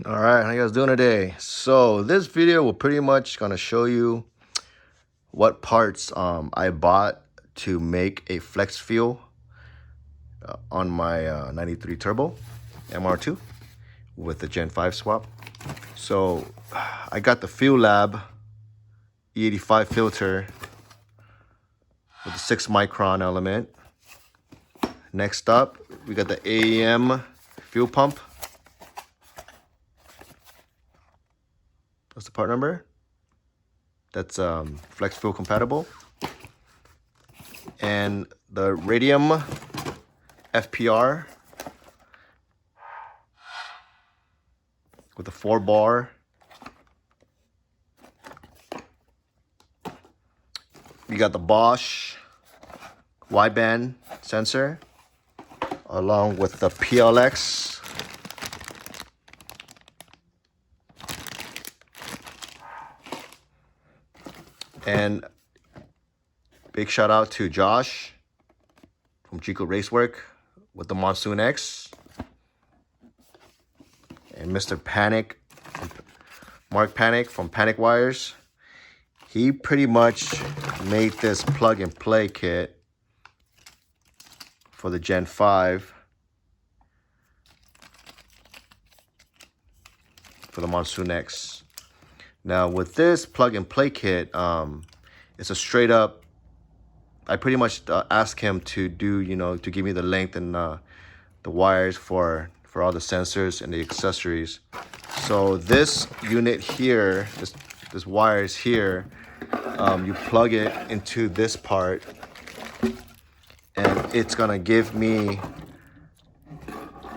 All right, how you guys doing today? So this video will pretty much gonna show you what parts I bought to make a flex fuel on my 93 Turbo MR2 with the Gen 5 swap. So I got the Fuel Lab E85 filter with the 6 micron element. Next up, we got the AEM fuel pump. What's the part number? That's flex fuel compatible. And the Radium FPR with a 4-bar. You got the Bosch wideband sensor along with the PLX. And big shout out to Josh from Chico Racework with the Monsoon X. And Mr. Panic, Mark Panic from Panic Wires. He pretty much made this plug and play kit for the Gen 5 for the Monsoon X. Now with this plug and play kit, it's a straight up, I pretty much asked him to do, to give me the length and the wires for all the sensors and the accessories. So this unit here, this wire is here, you plug it into this part and it's gonna give me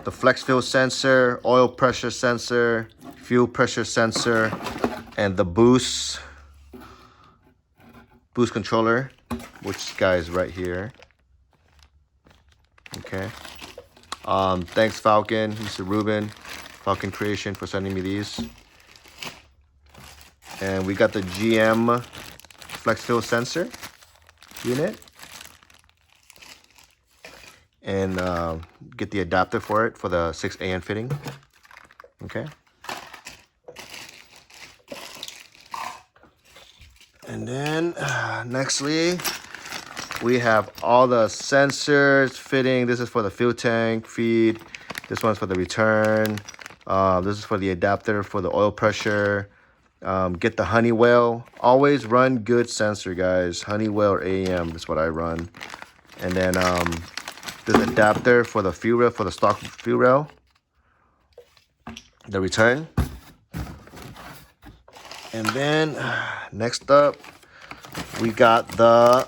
the flex fuel sensor, oil pressure sensor, fuel pressure sensor, and the boost controller, which guy is right here. Okay. Thanks Falcon, Mr. Ruben, Falcon Creation, for sending me these. And we got the GM flex fuel sensor unit. And get the adapter for it for the 6AN fitting. Okay. And then nextly, we have all the sensors fitting. This is for the fuel tank feed. This one's for the return. This is for the adapter for the oil pressure. Get the Honeywell. Always run good sensor, guys. Honeywell or AEM, that's what I run. And then this adapter for the fuel rail, for the stock fuel rail. The return. And then next up, we got the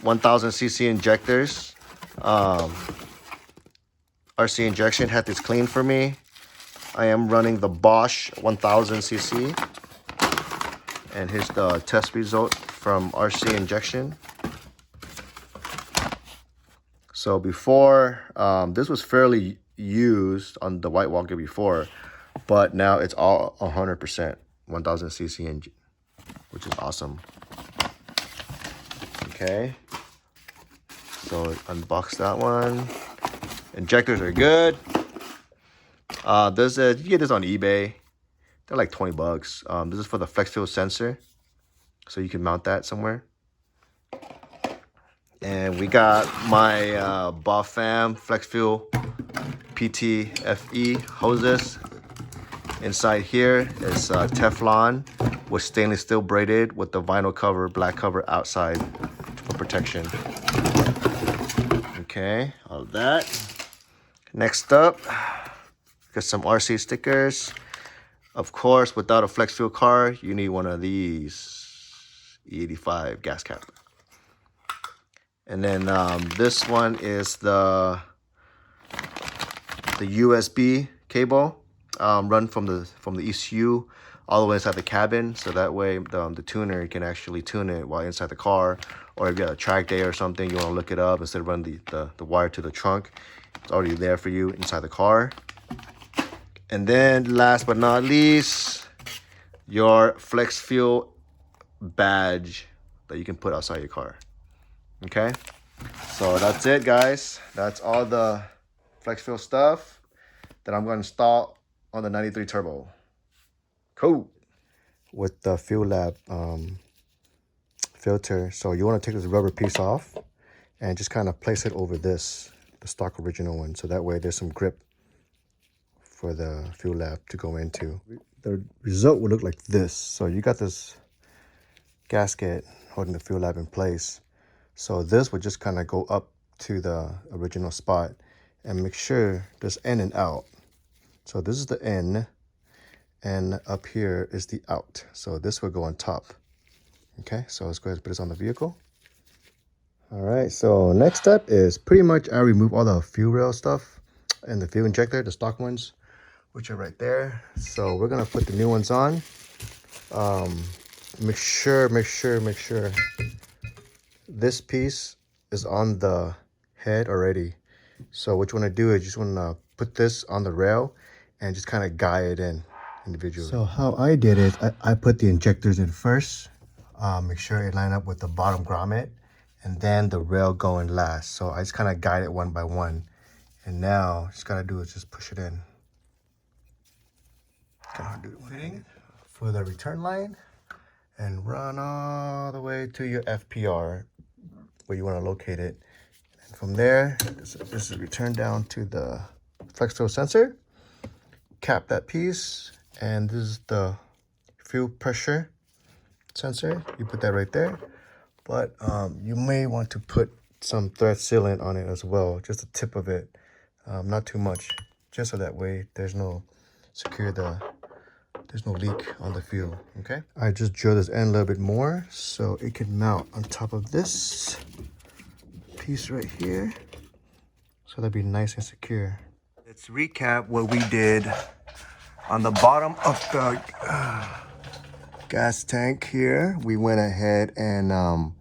1000cc injectors. RC Injection had this cleaned for me. I am running the Bosch 1000cc. And here's the test result from RC Injection. So before, this was fairly used on the White Walker before, but now it's all 100% 1000cc engine, which is awesome. Okay, so unbox that one. Injectors are good. You get this on eBay. They're like 20 bucks. This is for the flex fuel sensor, so you can mount that somewhere. And we got my Pham flex fuel PTFE hoses. Inside here is Teflon with stainless steel braided with the vinyl cover, black cover outside for protection. Okay, all of that. Next up, got some RC stickers. Of course, without a flex fuel car, you need one of these E85 gas cap. And then this one is the USB cable. Run from the ECU all the way inside the cabin, so that way the tuner can actually tune it while inside the car. Or if you got a track day or something, you want to look it up instead of run the wire to the trunk. It's already there for you inside the car. And then last but not least, your flex fuel badge that you can put outside your car. Okay, so that's it, guys. That's all the flex fuel stuff that I'm going to install on the 93 turbo. Cool. With the Fuel Lab filter, so you want to take this rubber piece off and just kind of place it over this, the stock original one, so that way there's some grip for the Fuel Lab to go into. The result will look like this. So you got this gasket holding the Fuel Lab in place. So this would just kind of go up to the original spot and make sure there's in and out. So this is the in, and up here is the out. So this will go on top. Okay, so let's go ahead and put this on the vehicle. All right, so next step is pretty much I remove all the fuel rail stuff and the fuel injector, the stock ones, which are right there. So we're gonna put the new ones on. Make sure this piece is on the head already. So what you want to do is you just want to put this on the rail and just kind of guide it in individually. So how I did it, I put the injectors in first. Make sure it line up with the bottom grommet, and then the rail going last. So I just kind of guide it one by one. And now just gotta do is just push it in. Do fitting for the return line and run all the way to your FPR where you want to locate it. And from there, this is return down to the flex fuel sensor. Cap that piece, and this is the fuel pressure sensor. You put that right there, but you may want to put some thread sealant on it as well, just the tip of it, not too much, just so that way there's no leak on the fuel. Okay, I just drill this end a little bit more so it can mount on top of this piece right here, so that'd be nice and secure. Let's recap what we did on the bottom of the gas tank here. We went ahead and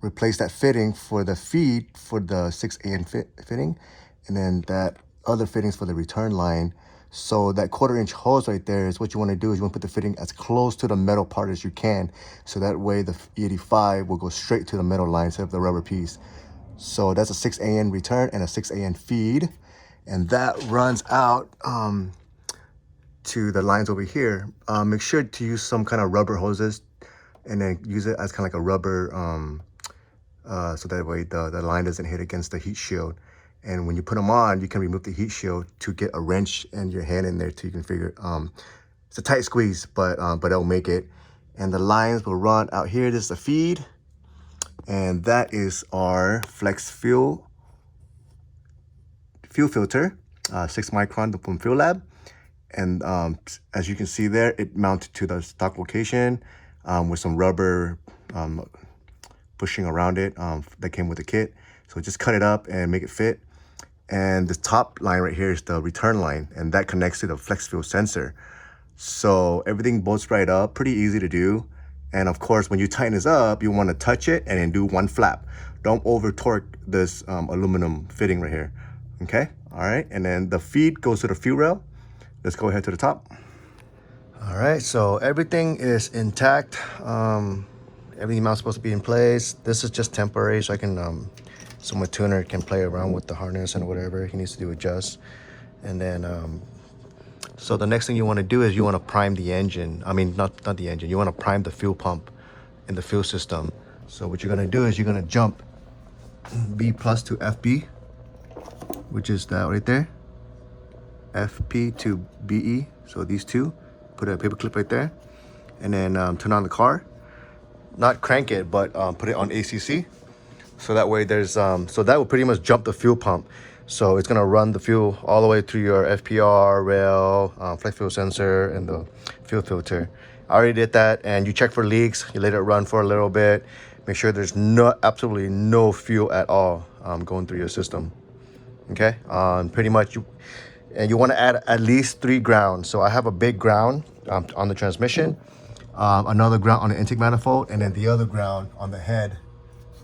replaced that fitting for the feed for the 6AN fitting, and then that other fittings for the return line. So that 1/4-inch hose right there is what you want to do is you want to put the fitting as close to the metal part as you can, so that way the E85 will go straight to the metal line instead of the rubber piece. So that's a 6AN return and a 6AN feed, and that runs out to the lines over here. Make sure to use some kind of rubber hoses, and then use it as kind of like a rubber, so that way the line doesn't hit against the heat shield. And when you put them on, you can remove the heat shield to get a wrench and your hand in there so you can figure, it's a tight squeeze, but it'll make it. And the lines will run out here. This is the feed, and that is our flex fuel filter, 6 micron from Fuel Lab. And as you can see there, it mounted to the stock location with some rubber pushing around it that came with the kit. So just cut it up and make it fit. And the top line right here is the return line, and that connects to the flex fuel sensor. So everything bolts right up, pretty easy to do. And of course, when you tighten this up, you want to touch it and then do one flap. Don't over torque this aluminum fitting right here. Okay, all right. And then the feed goes to the fuel rail. Let's go ahead to the top. All right, so everything is intact. Everything mounts supposed to be in place. This is just temporary, so I can, so my tuner can play around with the harness and whatever he needs to do, adjust. And then, so the next thing you want to do is you want to prime the engine. I mean, not the engine. You want to prime the fuel pump in the fuel system. So what you're going to do is you're going to jump B plus to FB, which is that right there. FP to BE, so these two. Put a paper clip right there, and then turn on the car. Not crank it, but put it on ACC. So that way there's, so that will pretty much jump the fuel pump. So it's gonna run the fuel all the way through your FPR, rail, flex fuel sensor, and the fuel filter. I already did that, and you check for leaks. You let it run for a little bit. Make sure there's absolutely no fuel at all going through your system. Okay, pretty much and you want to add at least 3 grounds. So I have a big ground on the transmission, another ground on the intake manifold, and then the other ground on the head,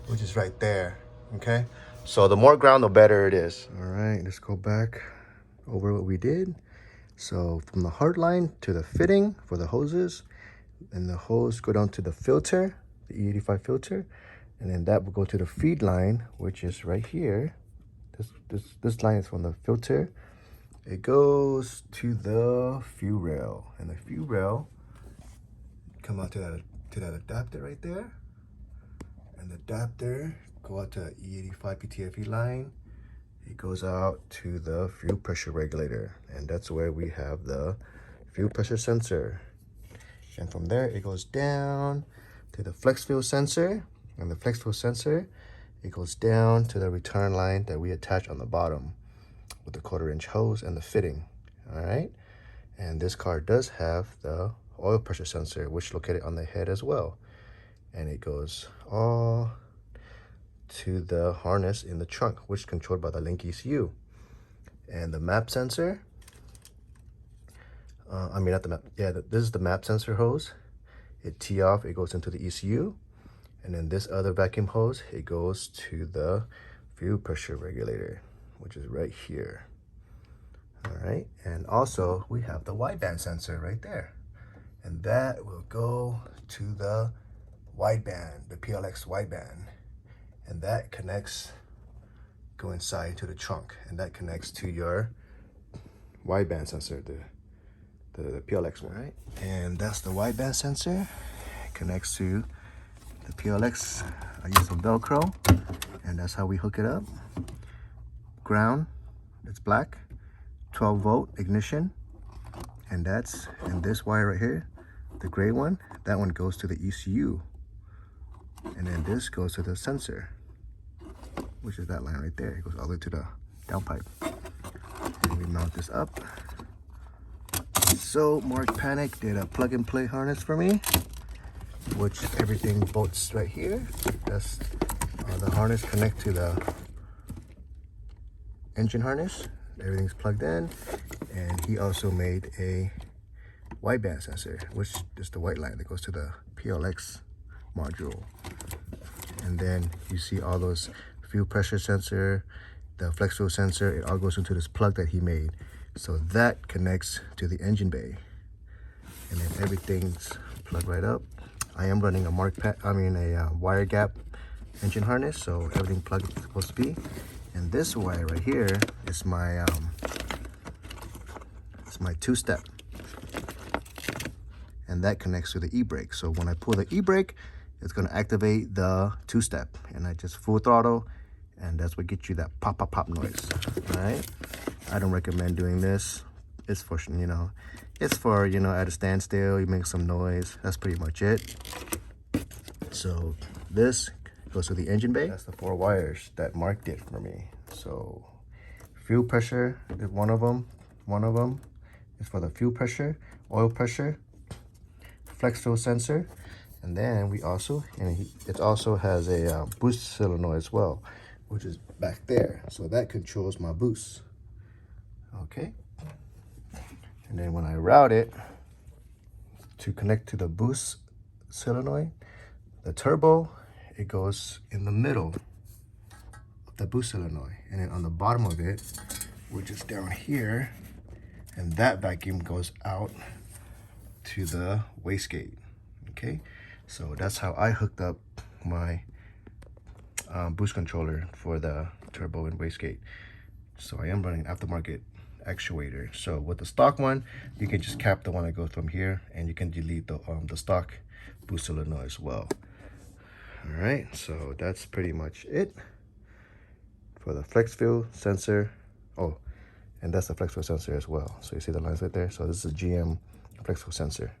which is right there. Okay, so the more ground, the better it is. All right, let's go back over what we did. So from the hard line to the fitting for the hoses, and the hose go down to the filter, the E85 filter, and then that will go to the feed line, which is right here. This line is from the filter, it goes to the fuel rail, and the fuel rail come out to that adapter right there, and the adapter go out to the E85 PTFE line. It goes out to the fuel pressure regulator, and that's where we have the fuel pressure sensor. And from there, it goes down to the flex fuel sensor, and the flex fuel sensor, it goes down to the return line that we attach on the bottom with the 1/4-inch hose and the fitting. All right, and this car does have the oil pressure sensor, which is located on the head as well, and it goes all to the harness in the trunk, which is controlled by the link ECU. And the map sensor, I mean not the map, yeah, this is the map sensor hose. It tee off, it goes into the ECU, and then this other vacuum hose, it goes to the fuel pressure regulator, which is right here. All right, and also we have the wideband sensor right there, and that will go to the wideband, the PLX wideband, and that connects, go inside to the trunk, and that connects to your wideband sensor, the PLX one, right? And that's the wideband sensor. It connects to the PLX. I use some Velcro, and that's how we hook it up. Ground, it's black, 12-volt ignition, and that's, and this wire right here, the gray one, that one goes to the ECU, and then this goes to the sensor, which is that line right there. It goes all the way to the downpipe. And we mount this up. So Mark Panic did a plug-and-play harness for me, which everything bolts right here. That's the harness connect to the engine harness. Everything's plugged in, and he also made a wideband sensor, which is the white line that goes to the PLX module. And then you see all those fuel pressure sensor, the flex fuel sensor, it all goes into this plug that he made. So that connects to the engine bay, and then everything's plugged right up. I am running a wire gap engine harness, so everything plugged is supposed to be. And this wire right here is my it's my 2-step, and that connects to the e-brake. So when I pull the e-brake, it's going to activate the 2-step, and I just full throttle, and that's what gets you that pop pop pop noise. All right, I don't recommend doing this. It's for at a standstill, you make some noise. That's pretty much it. So this goes to the engine bay. That's the 4 wires that Mark did for me. So fuel pressure, one of them is for the fuel pressure, oil pressure, flex fuel sensor, and then we also, it also has a boost solenoid as well, which is back there. So that controls my boost. Okay. And then when I route it to connect to the boost solenoid, the turbo, it goes in the middle of the boost solenoid. And then on the bottom of it, which is down here, and that vacuum goes out to the wastegate. Okay, so that's how I hooked up my boost controller for the turbo and wastegate. So I am running an aftermarket actuator. So with the stock one, you can just cap the one that goes from here, and you can delete the stock boost solenoid as well. All right, so that's pretty much it for the flex fuel sensor. Oh, and that's the flex fuel sensor as well. So you see the lines right there. So this is a GM flex fuel sensor.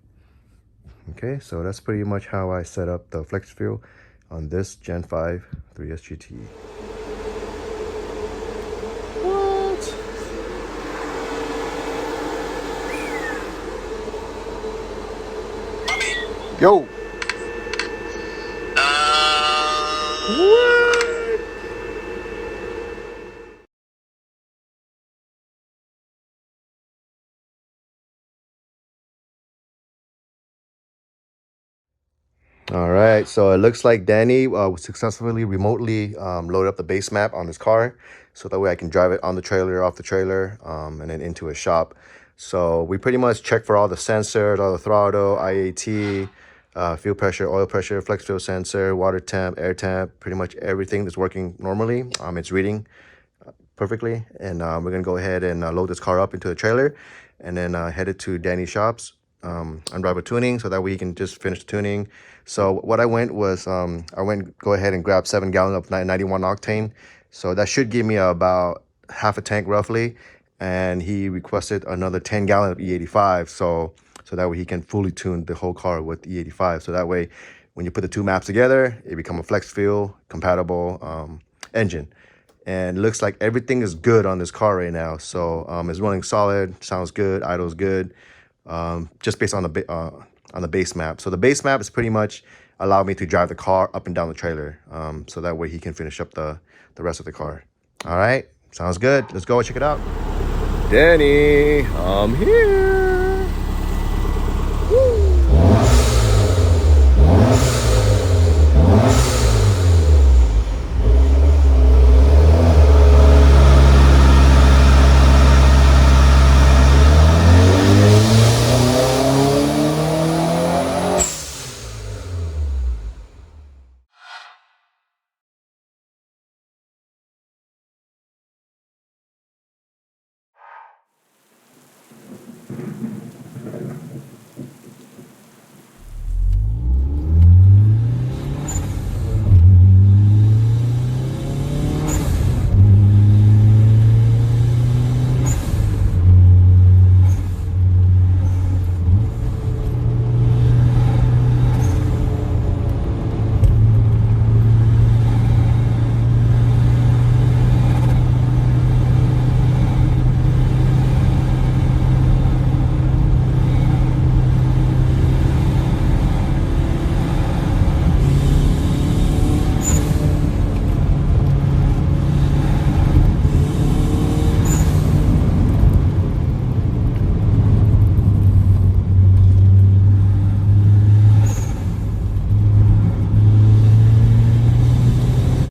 Okay, so that's pretty much how I set up the flex fuel on this Gen 5 3S GT. What? Yo. What? All right, so it looks like Danny successfully remotely loaded up the base map on his car, so that way I can drive it on the trailer, off the trailer, and then into a shop. So we pretty much checked for all the sensors, all the throttle, IAT, fuel pressure, oil pressure, flex fuel sensor, water temp, air temp, pretty much everything that's working normally. It's reading perfectly. And we're gonna go ahead and load this car up into the trailer, and then head it to Danny's shops, Unrivaled Tuning, so that way he can just finish the tuning. So what I went was, I went go ahead and grab 7 gallons of 91 octane. So that should give me about half a tank roughly. And he requested another 10 gallon of E85. So that way he can fully tune the whole car with E85. So that way, when you put the two maps together, it become a flex fuel compatible engine. And it looks like everything is good on this car right now. So it's running solid, sounds good, idle's good, just based on the base map. So the base map is pretty much allow me to drive the car up and down the trailer. So that way he can finish up the rest of the car. All right, sounds good. Let's go check it out. Danny, I'm here.